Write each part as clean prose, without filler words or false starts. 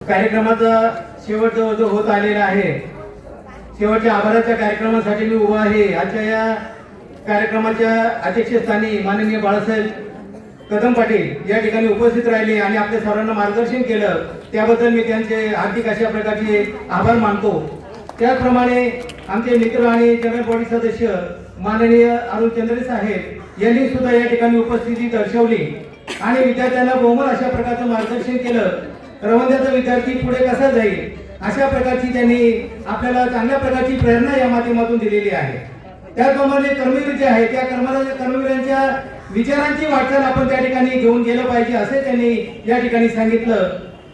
कार्यक्रमाचा शेवट जो होत आलेला आहे, शेवटच्या आभाराच्या कार्यक्रमासाठी मी उभा आहे। आजच्या या कार्यक्रमाच्या अध्यक्षस्थानी माननीय बाळासाहेब कदम पाटील या ठिकाणी उपस्थित राहिले आणि आपल्या सर्वांना मार्गदर्शन केलं, त्याबद्दल मी त्यांचे हार्दिक अशा प्रकारचे आभार मानतो। त्याचप्रमाणे आमचे मित्र आणि जनरल बॉडी सदस्य माननीय अरुण चंद्रे साहेब यांनी सुद्धा या ठिकाणी उपस्थिती दर्शवली आणि विद्यार्थ्यांना बहुमोल अशा प्रकारचं मार्गदर्शन केलं। रवंद्याचा विद्यार्थी पुढे कसा जाईल अशा प्रकारची त्यांनी आपल्याला चांगल्या प्रकारची प्रेरणा या माध्यमातून दिलेली आहे। त्याचप्रमाणे कर्मवीर जे आहे त्या कर्मवीरांच्या विचारांची वाटचाल आपण त्या ठिकाणी घेऊन गेलं पाहिजे असे त्यांनी या ठिकाणी सांगितलं।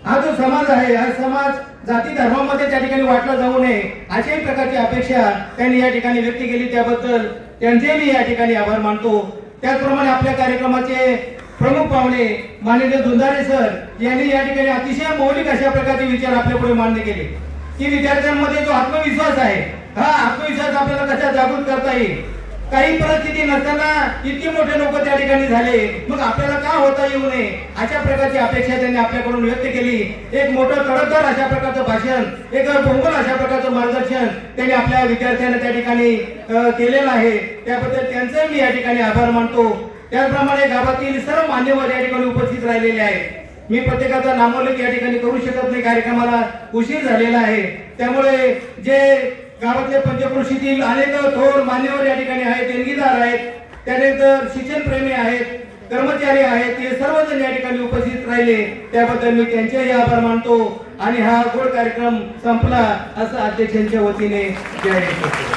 हा जो समाज आहे, हा समाज जाती धर्मामध्ये त्या ठिकाणी वाटला जाऊ नये अशाही प्रकारची अपेक्षा त्यांनी या ठिकाणी व्यक्त केली, त्याबद्दल त्यांचे मी या ठिकाणी आभार मानतो। त्याचप्रमाणे आपल्या कार्यक्रमाचे प्रमुख पाहुणे माननीय धुंदारे सर यांनी या ठिकाणी अतिशय मौलिक अशा प्रकारचे विचार आपल्या पुढे मांडले गेले की विद्यार्थ्यांमध्ये जो आत्मविश्वास आहे, हा आत्मविश्वास आपल्याला कसा जागृत करता येईल। काही परिस्थिती नसताना इतके मोठे लोक त्या ठिकाणी झाले, मग आपल्याला का होता येऊ नये अशा प्रकारची अपेक्षा त्यांनी आपल्याकडून व्यक्त केली। एक मोठं तडकदार अशा प्रकारचं भाषण, एक बहुमोल अशा प्रकारचं मार्गदर्शन त्यांनी आपल्या विद्यार्थ्यांना त्या ठिकाणी केलेलं आहे, त्याबद्दल त्यांचे मी या ठिकाणी आभार मानतो। त्याचप्रमाणे गावातील सर्व मान्यवर या ठिकाणी उपस्थित राहिलेले आहेत। मी प्रत्येकाचा नामोल्लेख या ठिकाणी करू शकत नाही, कार्यक्रमाला उशीर झालेला आहे, त्यामुळे जे गावातले पंचक्रोशीतील अनेक थोर मान्यवर या ठिकाणी आहेत, देणगीदार आहेत, त्यानंतर शिक्षणप्रेमी आहेत, कर्मचारी आहेत, हे सर्वजण या ठिकाणी उपस्थित राहिले, त्याबद्दल मी त्यांचेही आभार मानतो आणि हा गोड कार्यक्रम संपला असं अध्यक्षांच्या वतीने जाहीर करतो।